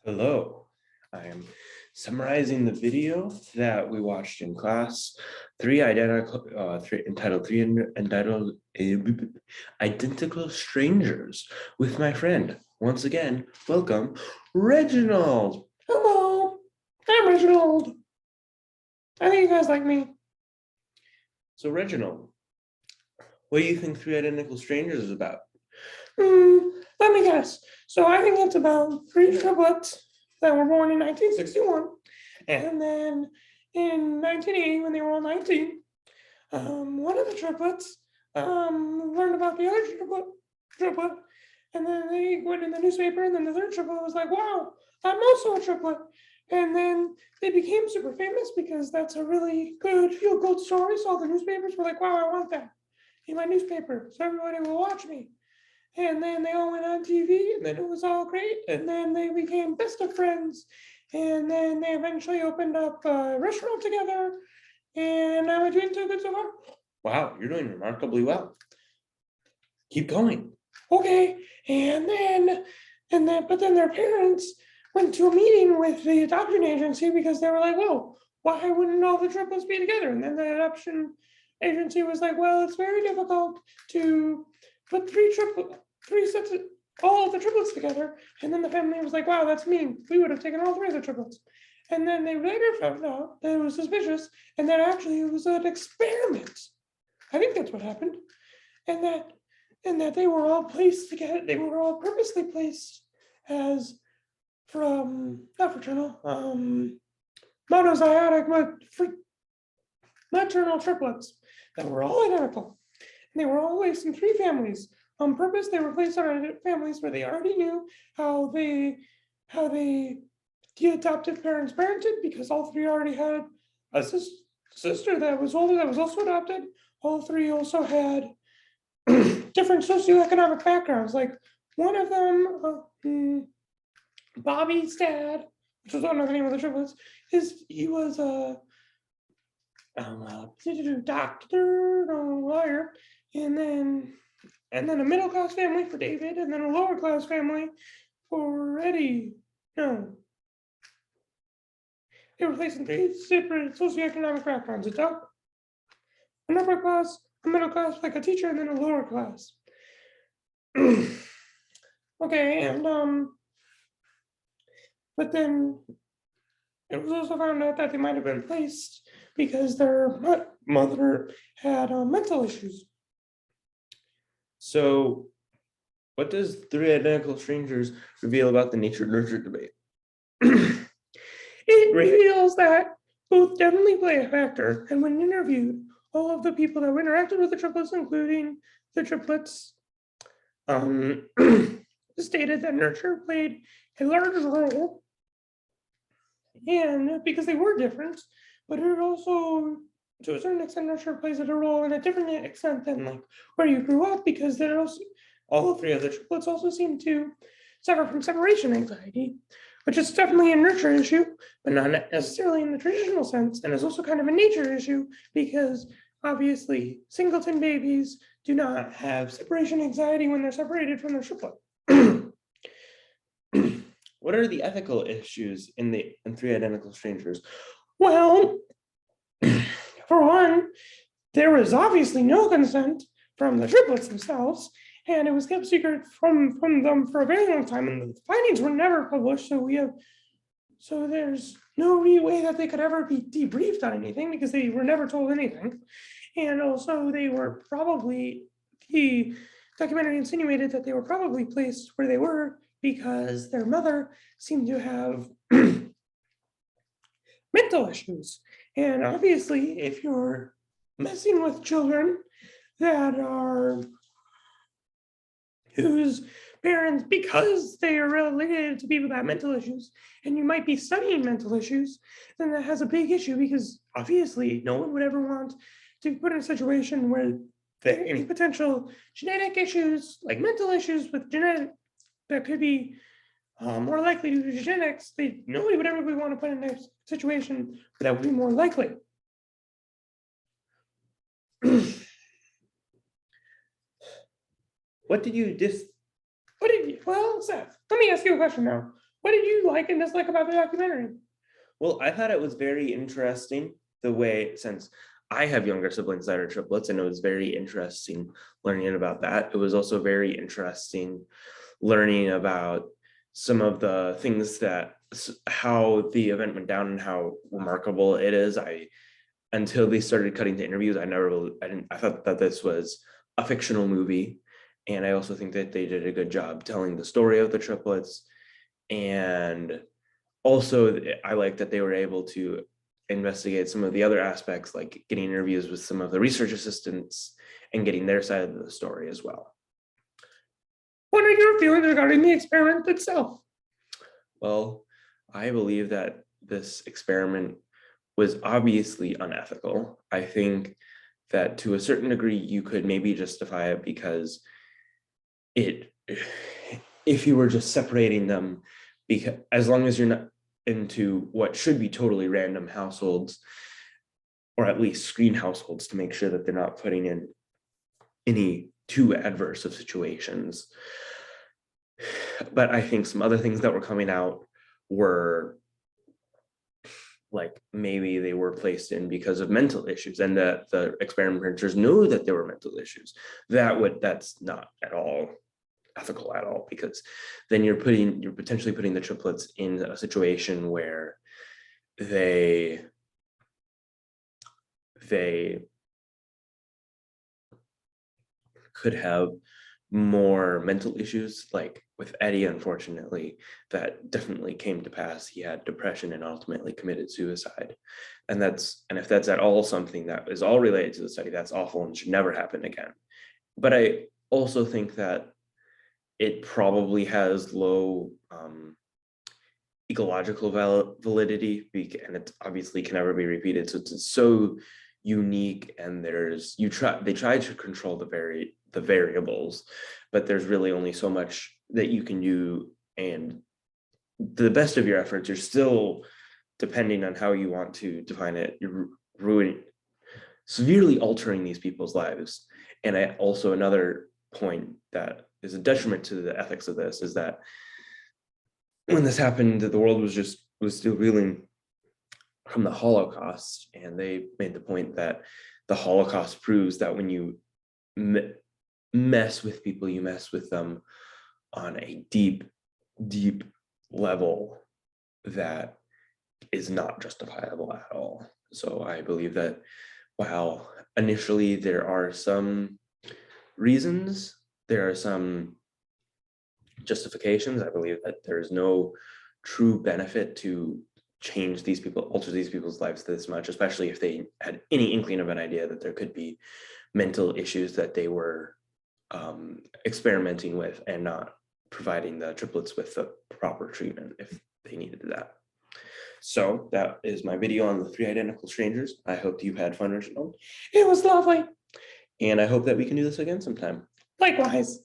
Hello, I am summarizing the video that we watched in class. Entitled Identical Strangers with my friend. Once again, welcome, Reginald. Hello, I'm Reginald. I think you guys like me. So Reginald, what do you think Three Identical Strangers is about? Let me guess. So I think it's about three triplets that were born in 1961, and then in 1980, when they were all 19, one of the triplets learned about the other triplet, and then they went in the newspaper, and then the third triplet was like, "Wow, I'm also a triplet." And then they became super famous because that's a really good feel-good story. So all the newspapers were like, "Wow, I want that in my newspaper, so everybody will watch me." And then they all went on TV, and then it was all great. And then they became best of friends. And then they eventually opened up a restaurant together. And now we're doing so good so far. Wow, you're doing remarkably well. Keep going. Okay. But then their parents went to a meeting with the adoption agency because they were like, "Whoa, why wouldn't all the triplets be together?" And then the adoption agency was like, "Well, it's very difficult to put three sets of all of the triplets together." And then the family was like, "Wow, that's mean. We would have taken all three of the triplets." And then they later found out that it was suspicious and that actually it was an experiment. I think that's what happened. And that they were all placed together, they were all purposely placed as not fraternal, monozygotic, maternal triplets that were all identical. And they were always in three families. On purpose, they were placed on families where they already knew how the adoptive parents parented, because all three already had a sister that was older that was also adopted. All three also had different socioeconomic backgrounds. Like one of them, Bobby's dad, which was another name of the triplets, he was a doctor, lawyer, and then a middle class family for David, and then a lower class family for Eddie. No, they were placed in three separate socioeconomic backgrounds: an upper class, a middle class, like a teacher, and then a lower class. Okay, and but then it was also found out that they might have been placed because their mother had mental issues. So, what does Three Identical Strangers reveal about the nature-nurture debate? It reveals that both definitely play a factor, and when interviewed, all of the people that interacted with the triplets, including the triplets, stated that nurture played a large role, and because they were different, but it also, to a certain extent, nurture plays a role in a different extent than like where you grew up, because there also all three of the triplets also seem to suffer from separation anxiety, which is definitely a nurture issue, but not necessarily in the traditional sense, and is also kind of a nature issue because obviously singleton babies do not have separation anxiety when they're separated from their triplet. What are the ethical issues in Three Identical Strangers? Well, for one, there was obviously no consent from the triplets themselves, and it was kept secret from them for a very long time, and the findings were never published. So there's no way that they could ever be debriefed on anything because they were never told anything. And also, the documentary insinuated that they were probably placed where they were because their mother seemed to have mental issues. And obviously, if you're messing with children whose parents, because they are related to people that have mental issues, and you might be studying mental issues, then that has a big issue, because obviously no one would ever want to put in a situation where there are any potential genetic issues, like mental issues with genetic, that could be more likely due to genetics. Nobody would ever want to put in a situation where that would be more likely. What did you Well, Seth, let me ask you a question now. What did you like and dislike about the documentary? Well, I thought it was very interesting the way, since I have younger siblings that are triplets, and it was very interesting learning about that. It was also very interesting learning about some of the things that how the event went down and how remarkable it is. Until they started cutting the interviews, I thought that this was a fictional movie. And I also think that they did a good job telling the story of the triplets. And also, I like that they were able to investigate some of the other aspects, like getting interviews with some of the research assistants and getting their side of the story as well. What are your feelings regarding the experiment itself? Well, I believe that this experiment was obviously unethical. I think that to a certain degree, you could maybe justify it because if you were just separating them, because as long as you're not into what should be totally random households, or at least screen households, to make sure that they're not putting in any too adverse of situations. But I think some other things that were coming out were like maybe they were placed in because of mental issues, and that the experimenters knew that there were mental issues. That's not at all ethical at all, because then you're potentially putting the triplets in a situation where they could have more mental issues. Like with Eddie, unfortunately, that definitely came to pass. He had depression and ultimately committed suicide. And if that's at all something that is all related to the study, that's awful and should never happen again. But I also think that it probably has low ecological validity, and it obviously can never be repeated. So it's so unique, and they try to control the variables, but there's really only so much that you can do, and the best of your efforts, you're still, depending on how you want to define it, you're severely altering these people's lives. And another point that is a detriment to the ethics of this is that when this happened, the world was still reeling from the Holocaust, and they made the point that the Holocaust proves that when you mess with people, you mess with them on a deep, deep level that is not justifiable at all. So I believe that while initially there are some reasons, there are some justifications, I believe that there is no true benefit to alter these people's lives this much, especially if they had any inkling of an idea that there could be mental issues that they were experimenting with, and not providing the triplets with the proper treatment if they needed that. So that is my video on the 3 identical strangers. I hope you had fun, Reginald. It was lovely. And I hope that we can do this again sometime. Likewise.